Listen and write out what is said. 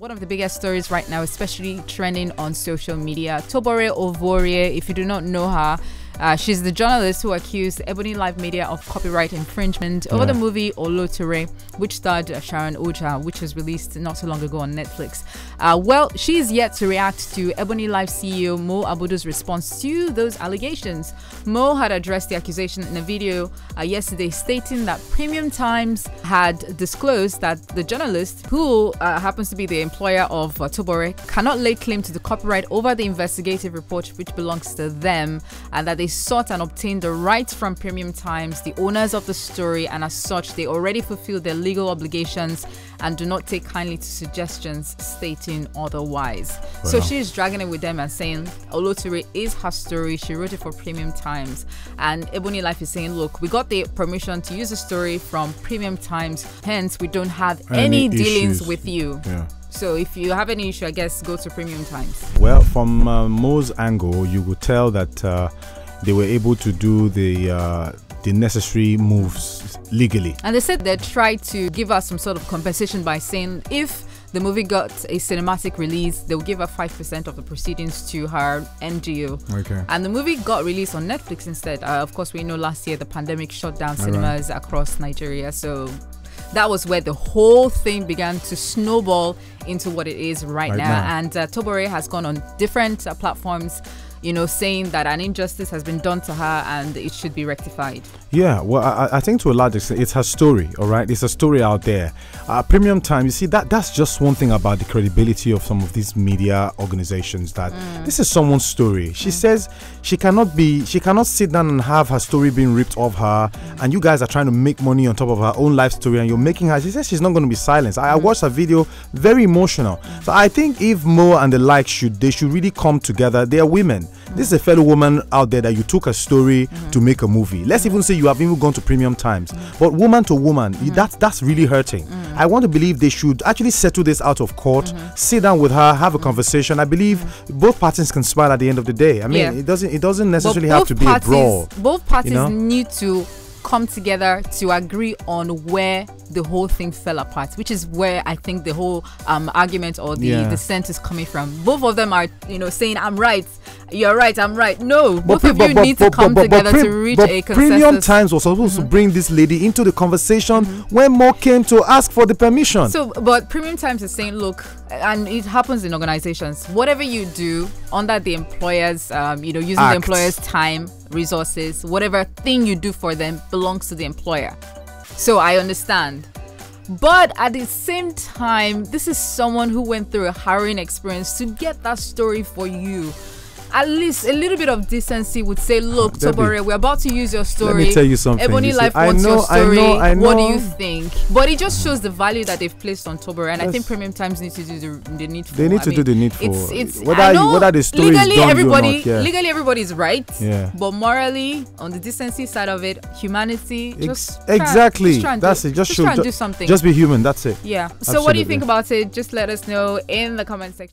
One of the biggest stories right now, especially trending on social media. Tobore Ovorie, if you do not know her, she's the journalist who accused Ebony Live Media of copyright infringement over the movie Oloture, which starred Sharon Oja, which was released not too long ago on Netflix. Well, she's yet to react to Ebony Live CEO Mo Abudu's response to those allegations. Mo had addressed the accusation in a video yesterday, stating that Premium Times had disclosed that the journalist, who happens to be the employer of Tobore, cannot lay claim to the copyright over the investigative report, which belongs to them, and that they sought and obtained the rights from Premium Times, the owners of the story, and as such, they already fulfilled their legal obligations and do not take kindly to suggestions stating otherwise. Wow. So she's dragging it with them and saying Oloture is her story. She wrote it for Premium Times. And Ebony Life is saying, look, we got the permission to use the story from Premium Times, hence we don't have any dealings with you. Yeah. So if you have any issue, I guess go to Premium Times. Well, from Mo's angle, you would tell that they were able to do the necessary moves legally. And they said they tried to give us some sort of compensation by saying if the movie got a cinematic release, they will give her 5% of the proceedings to her NGO. Okay. And the movie got released on Netflix instead. Of course, we know last year the pandemic shut down cinemas across Nigeria. So that was where the whole thing began to snowball into what it is right now. And Tobore has gone on different platforms, you know, saying that an injustice has been done to her and it should be rectified. Yeah, well, I think to a large extent, it's her story, all right? It's a story out there. Premium Time, you see, that's just one thing about the credibility of some of these media organizations, that this is someone's story. She says she cannot sit down and have her story being ripped off her, and you guys are trying to make money on top of her own life story, and you're making her, she says she's not going to be silenced. I watched her video, very emotional. So I think if Mo and the like they should really come together. They are women. This is a fellow woman out there that you took a story to make a movie. Let's even say you have even gone to Premium Times. But woman to woman, that's really hurting. I want to believe they should actually settle this out of court, sit down with her, have a conversation. I believe both parties can smile at the end of the day. I mean, it doesn't necessarily have to be a brawl. Both parties need to come together to agree on where the whole thing fell apart, which is where I think the whole argument or the dissent is coming from. Both of them are, saying I'm right, you're right, I'm right. No, both of you need to come together to reach a consensus. Premium Times was supposed to bring this lady into the conversation when Mo came to ask for the permission. So, but Premium Times is saying, look, and it happens in organizations, whatever you do under the employer's, using the employer's time, resources, whatever thing you do for them belongs to the employer. So I understand. But at the same time, this is someone who went through a harrowing experience to get that story for you. At least a little bit of decency would say, look, Tobore, we're about to use your story. Let me tell you something. Ebony Life wants your story. I know. What do you think? But it just shows the value that they've placed on Tobore, and I think Premium Times needs to do the needful. They need to do the needful. Whether the story is done or not. Legally, everybody's right. Yeah. But morally, on the decency side of it, humanity, just try and do something. Just be human. That's it. Yeah. So what do you think about it? Just let us know in the comment section.